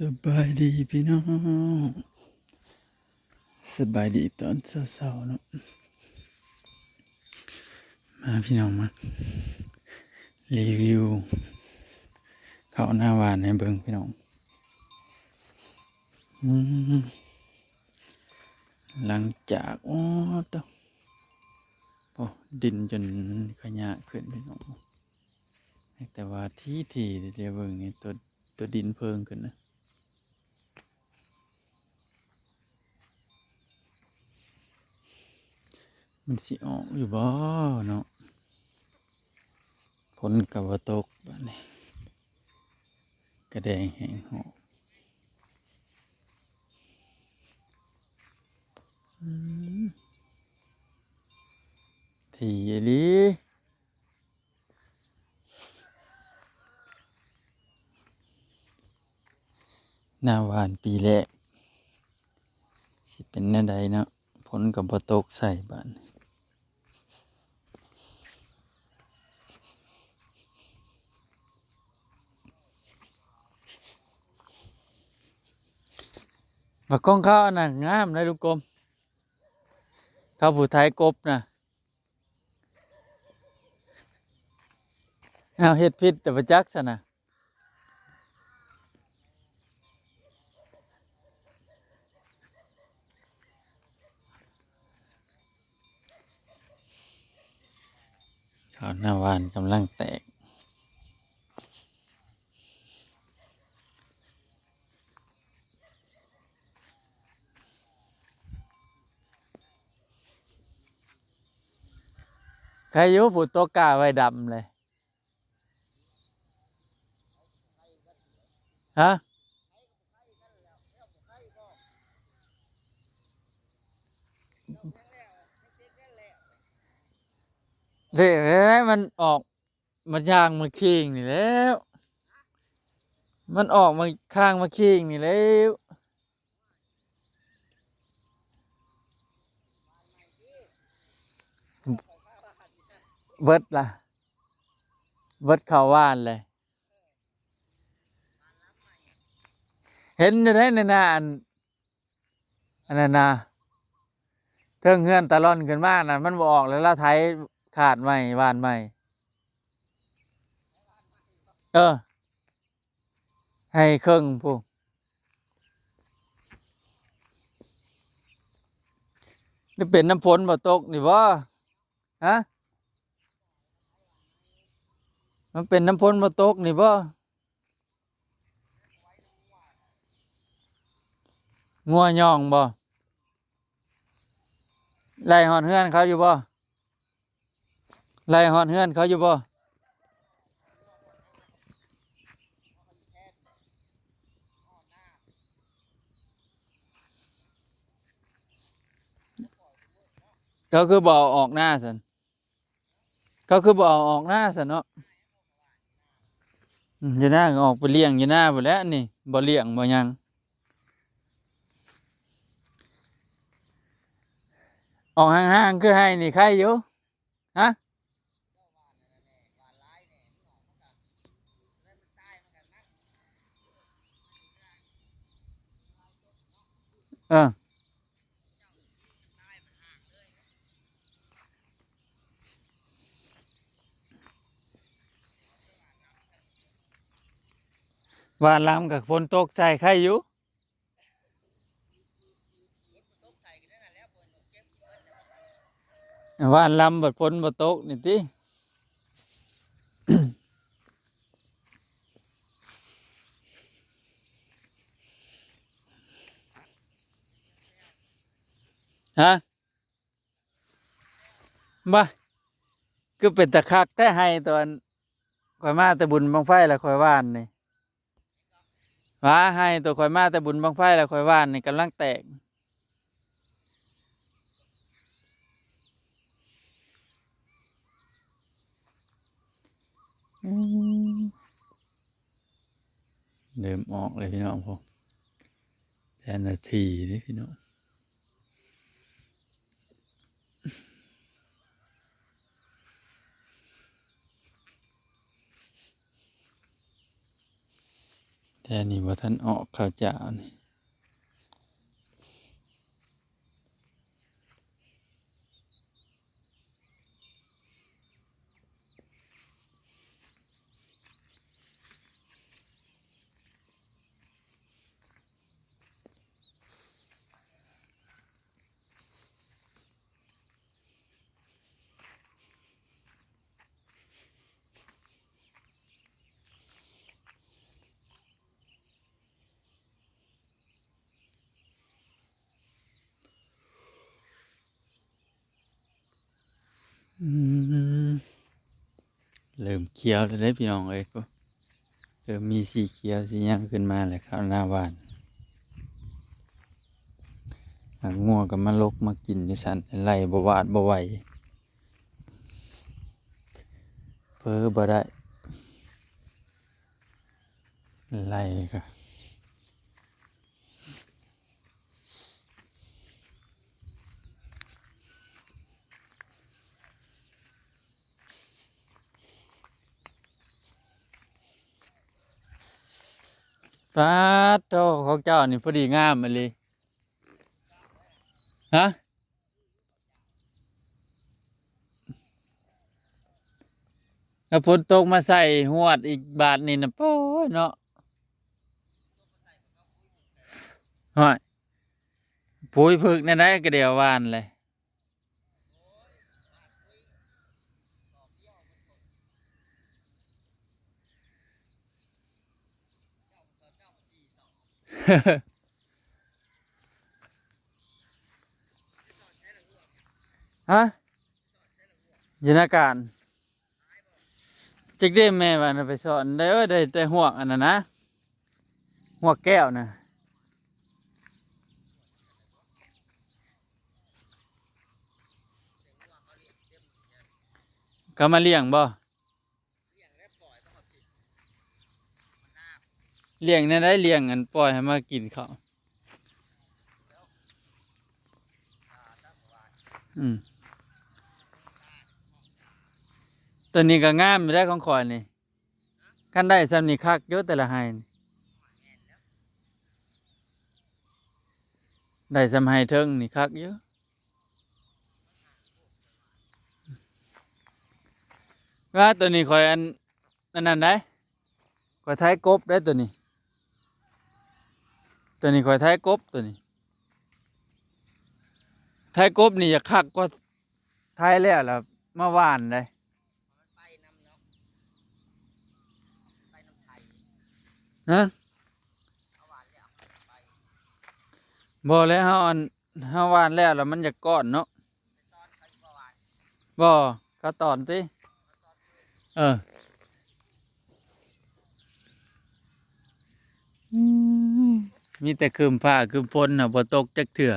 สบายดีพี่น้องสบายดีตอนเช้าๆเนาะมาพี่น้องมารีวิวข้าวหน้าหวานให้เบิ่งพี่น้องอืมหลังจากต้องโอ้ดินจนขยะขึ้นพี่น้องแต่ว่าที่เดี๋ยวเบิ่งนี่ตัวดินเพิ่งขึ้นนะมันสิออกอยู่บ่เนาะฝนก็บ่ตกบัดนี้กระแดงแห้งหอกทีอีหลีหน้าหวานปีแรกสิเป็นแนวใดเนาะฝนก็บ่ตกใส่บ้านว่ากล้องเขาอันน่ะงามเลยลูกกลมเขาผู้ไทยกบน่ะเอาเฮ็ดผิดแต่บ่จักซะนะข้าวหน้าหวานกำลังแตกใครอยู่ผู้ตกกล้าไว้ดำเลยฮะเด้มันออกมันย่างมาคิงนี่แล้วมันออกมาข้างมาคิงนี่แล้วเบิดล่ะเบิดเข้าว่านเลยเห็นอยู่ได้ในหน้าอันนั้นนะเทิงเฮือนตะล่อนขึ้นมาน่ะมันบ่ออกแล้วละไถขาดใหม่ว่านใหม่เออให้ครึ่งผู้นี่เป็นน้ำฝนบ่ตกนี่บ่ฮะมันเป็นน้ำฝนบ่ตกนี่บ่งัวย่องบ่ไล่หอดเฮือนเขาอยู่บ่ไล่หอดเฮือนเขาอยู่บ่เขาคือบ่เอาออกหน้าซั่นเขาคือบ่เอาออกหน้าซั่นเนาะอยู่หน้าก็ออกไปเลี้ยงอยู่หน้าพุ่นแหล้วนี่บ่เลี้ยงบ่หยังออกห่างๆคือให้นี่ใครอยู่ฮะเออหวานลำกับฝนตกใส่ใครอยู่หวานลำบัดฝนบ่ตกนี่ติฮะบ่คือเป็นตะคักแต่ให้ตอนข่อยมาแต่บุญบังไฟแล้วข่อยว่านนี่ว่าให้ตัวข่อยมาแต่บุญบังไฟแล้วข่อยว่านนี่กำลังแตกอืมเริ่มออกเลยพี่น้องผมแต่นาทีนี่พี่น้องแท แต่นี่บ่ทันออกข้าวเจ้านี่อืมเริ่มเขียวแล้วเด้พี่น้องเอ้ยก็เริ่มมีสีเขียวสีหยังขึ้นมาแล้วครับหน้าบ้านหากงัวก็มาลกมากินจังซั่นไล่บ่หวาดบ่ไหวเพ้อบ่ได้ไล่ก็ป๊าดโตของเจ้านี่พอดีงามมาเลยฮะถ้าฝนตกมาใส่หวดอีกบาทนี่นะโป้ยเนาะฮอยปุ๋ยผึกนั่นได้ก็เดียวหวานเลย ฮะอยู่ในการจิกได้แม่ว่าน่ะไปสอนได้เอ้ยได้แต่หวกอันนั้นนะหวกแก้วนะก็มาเลี้ยงบ่เลี้ยงในได้เลี้ยงอันปล่อยให้มากินเขาวอืมตัวนี้ก็งามอยู่ได้ของข่อยนี่คันได้ซ้ำนี่คักเยอะแต่ละไห้นี่ได้ซ้ำไห้เทิงนี่คักเยอะว่าตัวนี้ข่อยอันนั้นได้ข่อยท้ายกบได้ตัวนี้ข่อยท้ายกบตัวนี้ท้ายกบนี่จะคักกว่าท้ายแล้วล่ะมาหว่านได้ฮะบ่แล้วเฮาหว่านแล้วมันจะก้อนเนาะบ่ก็ตอนติเอออืมมีแต่ครึ้มฟ้าครึ้มฝนน่ะบ่ตกจักเทื่อ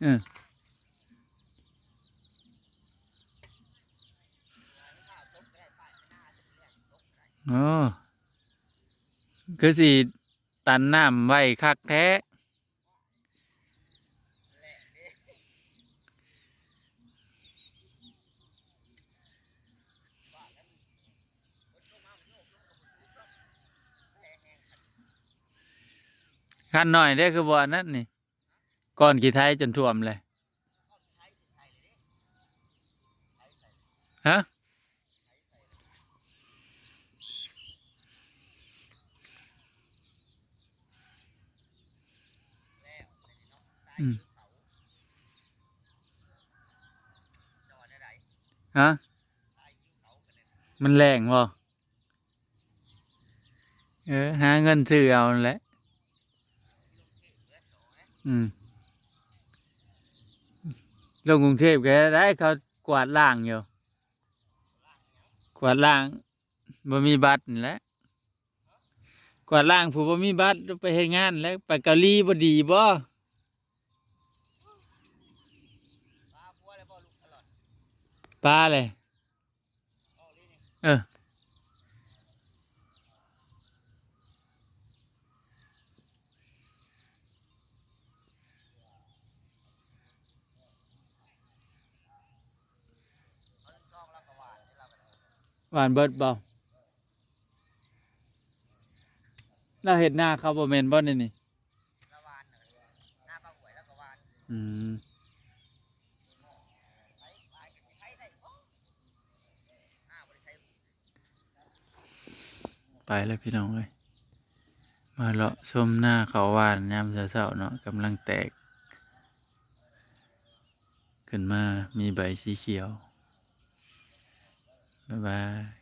เอออ๋อคือสิตันน้ำไว้คักแท้คันน้อยเด้อคือบ่อันนั้นนี่ก่อนกี่ไทยจนท่วมเลยฮะอืมฮะมันแรงบ่เออหาเงินซื้อเอานั่นแหละอืมลงกรุงเทพก็ได้เขากวาดล้างอยู่กวาดล้างบ่มีบัตรนี่แหละกวาดล้างผู้บ่มีบัตรไปเฮ็ดงานแล้วไปเกาหลีบ่ดีบ่ปลาเลยเออ หวานเบิดบ่เราเฮ็ดนาเขาบ่แม่นบ่นี่นี่ละวานหน้าปลาหวยแล้วก็วาน อืม ใช้ปลายกันใช้ได้บ่หน้าบ่ได้ใช้ ไปแล้วพี่น้องเอ้ยมาเลาะชมหน้าเขาวหวานยามเช้าๆเนาะกำลังแตกขึ้นมามีใบสีเขียวบ๊ายบาย